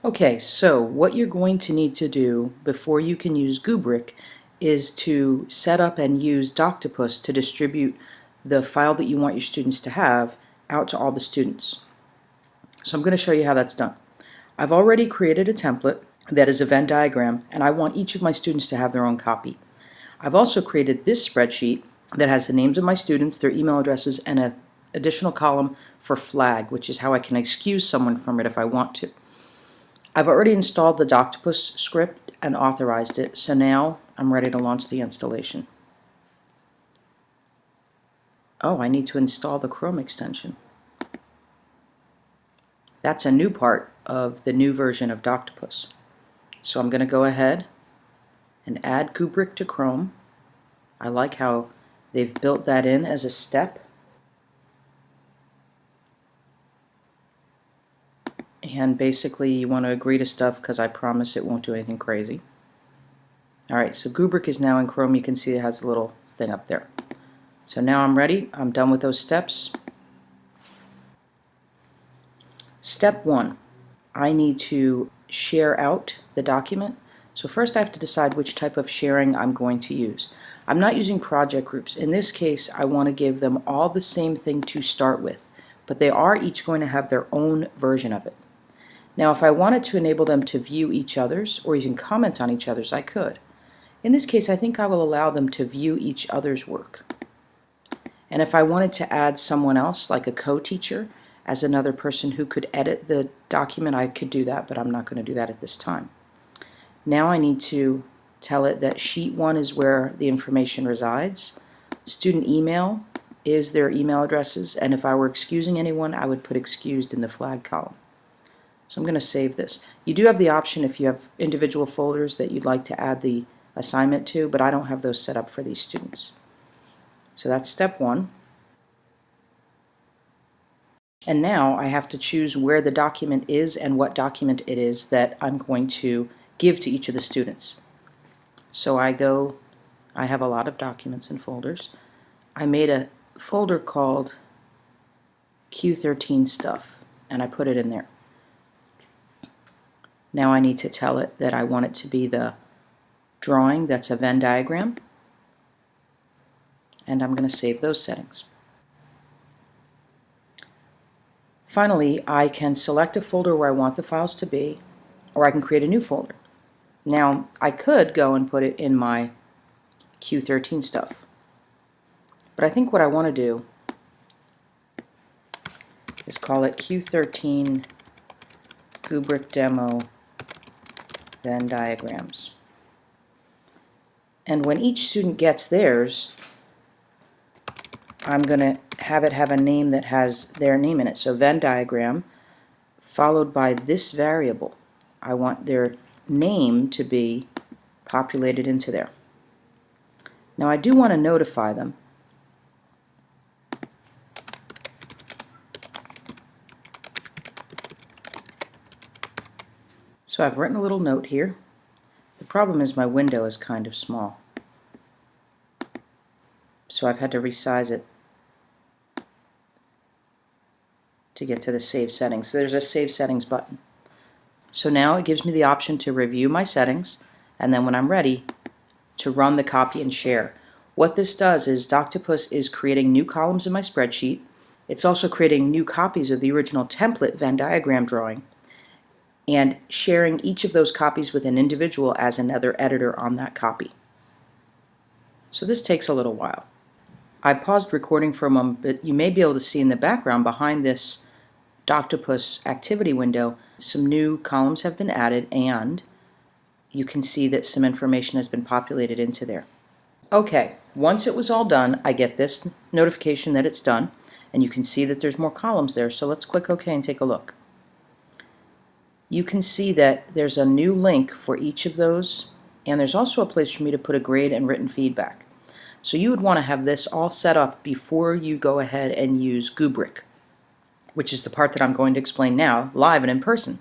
Okay, so what you're going to need to do before you can use CUE13 is to set up and use Doctopus to distribute the file that you want your students to have out to all the students. So I'm going to show you how that's done. I've already created a template that is a Venn diagram, and I want each of my students to have their own copy. I've also created this spreadsheet that has the names of my students, their email addresses, and an additional column for flag, which is how I can excuse someone from it if I want to. I've already installed the Doctopus script and authorized it, so now I'm ready to launch the installation. Oh, I need to install the Chrome extension. That's a new part of the new version of Doctopus. So I'm going to go ahead and add CUE13 to Chrome. I like how they've built that in as a step. And basically you want to agree to stuff because I promise it won't do anything crazy. Alright, so CUE13 is now in Chrome. You can see it has a little thing up there. So now I'm ready. I'm done with those steps. Step 1. I need to share out the document. So first I have to decide which type of sharing I'm going to use. I'm not using project groups. In this case, I want to give them all the same thing to start with, but they are each going to have their own version of it. Now if I wanted to enable them to view each other's or even comment on each other's, I could. In this case, I think I will allow them to view each other's work. And if I wanted to add someone else, like a co-teacher, as another person who could edit the document, I could do that, but I'm not going to do that at this time. Now I need to tell it that sheet 1 is where the information resides. Student email is their email addresses, and if I were excusing anyone, I would put excused in the flag column. So I'm going to save this. You do have the option if you have individual folders that you'd like to add the assignment to, but I don't have those set up for these students. So that's step 1. And now I have to choose where the document is and what document it is that I'm going to give to each of the students. So I have a lot of documents and folders. I made a folder called CUE13 stuff, and I put it in there. Now I need to tell it that I want it to be the drawing that's a Venn diagram, and I'm going to save those settings. Finally, I can select a folder where I want the files to be, or I can create a new folder. Now, I could go and put it in my CUE13 stuff, but I think what I want to do is call it CUE13 CUE13 Demo Venn Diagrams. And when each student gets theirs, I'm going to have it have a name that has their name in it. So Venn diagram followed by this variable. I want their name to be populated into there. Now I do want to notify them. So I've written a little note here. The problem is my window is kind of small, so I've had to resize it to get to the Save Settings. So there's a Save Settings button. So now it gives me the option to review my settings, and then when I'm ready, to run the copy and share. What this does is Doctopus is creating new columns in my spreadsheet. It's also creating new copies of the original template Venn diagram drawing, and sharing each of those copies with an individual as another editor on that copy. So this takes a little while. I paused recording for a moment, but you may be able to see in the background behind this Doctopus activity window, some new columns have been added, and you can see that some information has been populated into there. Okay, once it was all done, I get this notification that it's done, and you can see that there's more columns there, so let's click OK and take a look. You can see that there's a new link for each of those, and there's also a place for me to put a grade and written feedback. So you would want to have this all set up before you go ahead and use CUE13, which is the part that I'm going to explain now, live and in person.